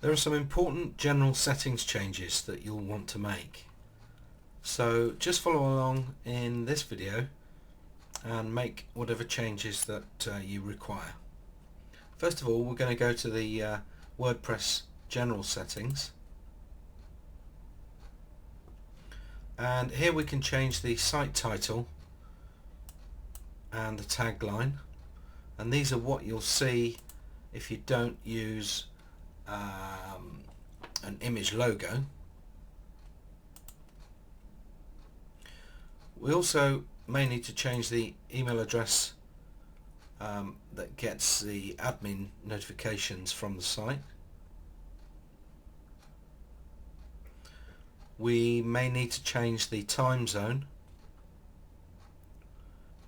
There are some important general settings changes that you'll want to make. So just follow along in this video and make whatever changes that you require. First of all, we're going to go to the WordPress general settings, and here we can change the site title and the tagline, and these are what you'll see if you don't use an image logo. We also may need to change the email address that gets the admin notifications from the site. We may need to change the time zone,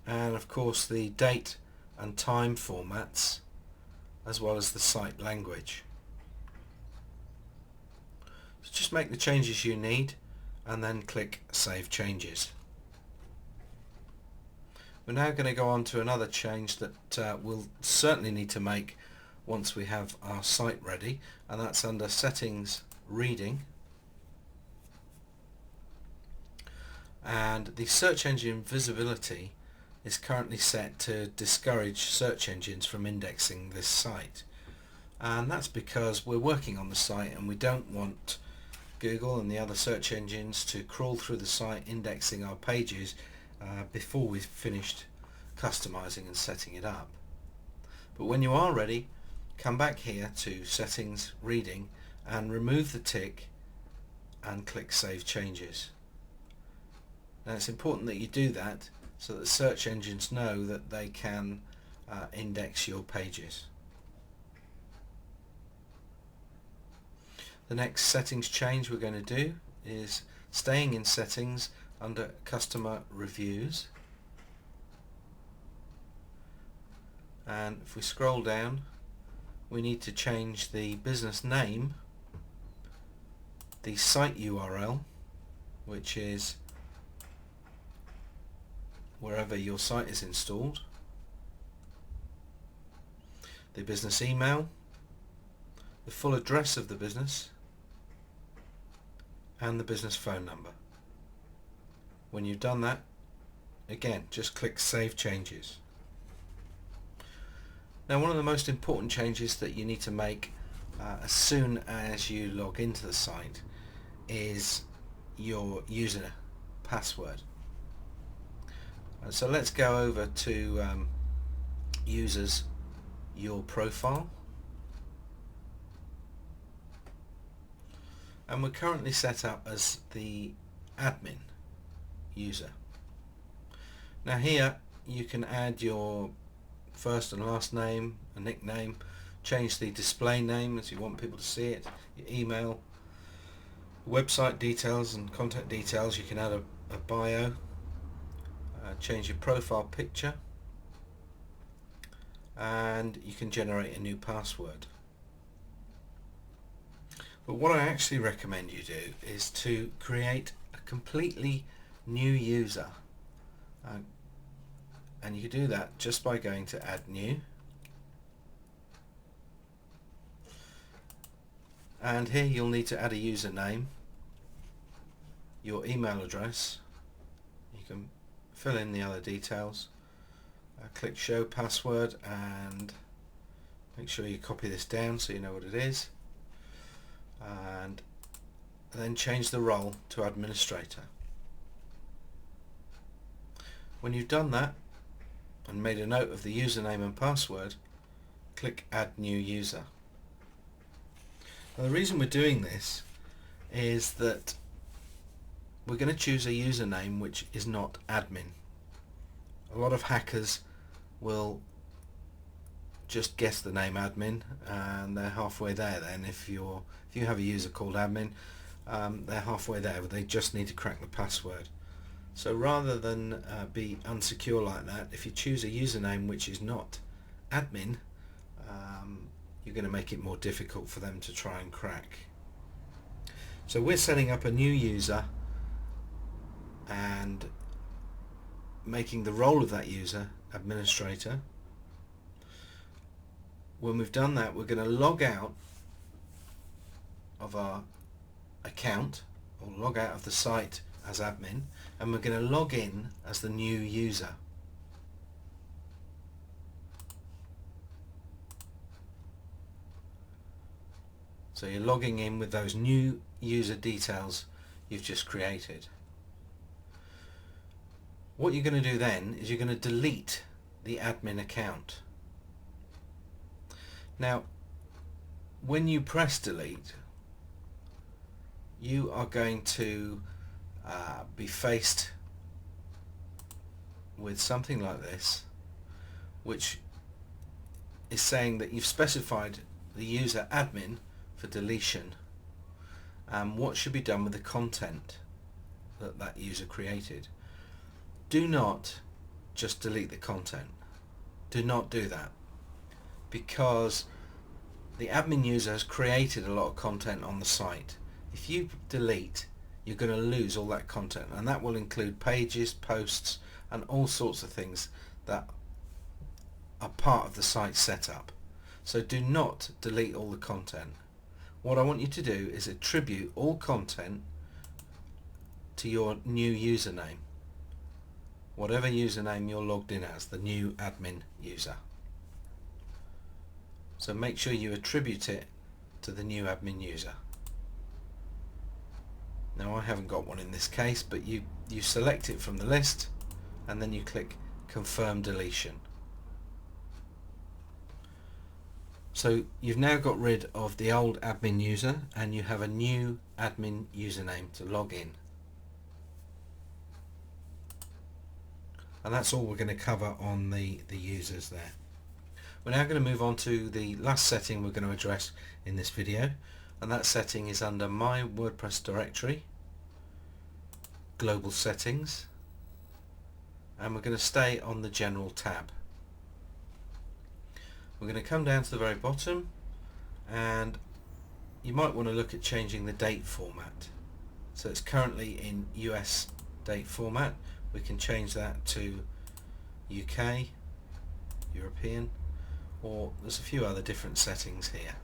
and of course the date and time formats, as well as the site language. So just make the changes you need and then click Save Changes. We're now going to go on to another change that we'll certainly need to make once we have our site ready, and that's under Settings, Reading, and the search engine visibility is currently set to discourage search engines from indexing this site, and that's because we're working on the site and we don't want Google and the other search engines to crawl through the site indexing our pages before we've finished customizing and setting it up. But when you are ready, come back here to Settings, Reading, and remove the tick and click Save Changes. Now it's important that you do that so that search engines know that they can index your pages. The next settings change we're going to do is staying in Settings under Customer Reviews, and if we scroll down we need to change the business name, the site URL, which is wherever your site is installed, the business email, the full address of the business, and the business phone number. When you've done that, again just click Save Changes. Now one of the most important changes that you need to make as soon as you log into the site is your user password. So let's go over to Users, Your Profile, and we're currently set up as the admin user. Now here you can add your first and last name, a nickname, change the display name as you want people to see it, your email, website details and contact details. You can add a bio, change your profile picture, and you can generate a new password. But what I actually recommend you do is to create a completely new user, and you can do that just by going to Add New, and here you'll need to add a username, your email address. You can fill in the other details, click Show Password, and make sure you copy this down so you know what it is, and then change the role to Administrator. When you've done that and made a note of the username and password, click Add New User. Now the reason we're doing this is that we're going to choose a username which is not admin. A lot of hackers will just guess the name admin and they're halfway there. Then if you have a user called admin, they're halfway there, but they just need to crack the password. So rather than be unsecure like that, if you choose a username which is not admin, you're going to make it more difficult for them to try and crack. So we're setting up a new user and making the role of that user administrator. When we've done that, we're going to log out of our account, or log out of the site as admin, and we're going to log in as the new user. So you're logging in with those new user details you've just created. What you're going to do then is you're going to delete the admin account. Now, when you press delete, you are going to be faced with something like this, which is saying that you've specified the user admin for deletion and what should be done with the content that that user created. Do not just delete the content. Do not do that, because the admin user has created a lot of content on the site. If you delete, you're going to lose all that content, and that will include pages, posts, and all sorts of things that are part of the site setup. So do not delete all the content. What I want you to do is attribute all content to your new username, whatever username you're logged in as, the new admin user. So make sure you attribute it to the new admin user. Now, I haven't got one in this case, but you select it from the list and then you click confirm deletion. So you've now got rid of the old admin user and you have a new admin username to log in. And that's all we're going to cover on the users there. We're now going to move on to the last setting we're going to address in this video, and that setting is under My WordPress Directory, Global Settings, and we're going to stay on the General tab. We're going to come down to the very bottom, and you might want to look at changing the date format. So it's currently in US date format. We can change that to UK, European, or there's a few other different settings here.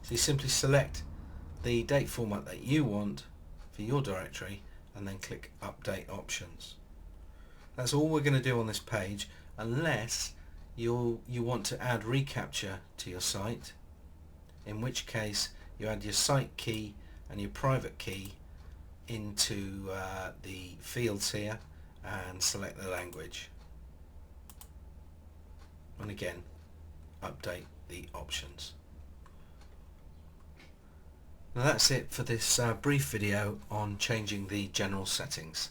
So you simply select the date format that you want for your directory and then click Update Options. That's all we're going to do on this page, unless you want to add reCAPTCHA to your site, in which case you add your site key and your private key into the fields here and select the language, and again update the options. Now that's it for this brief video on changing the general settings.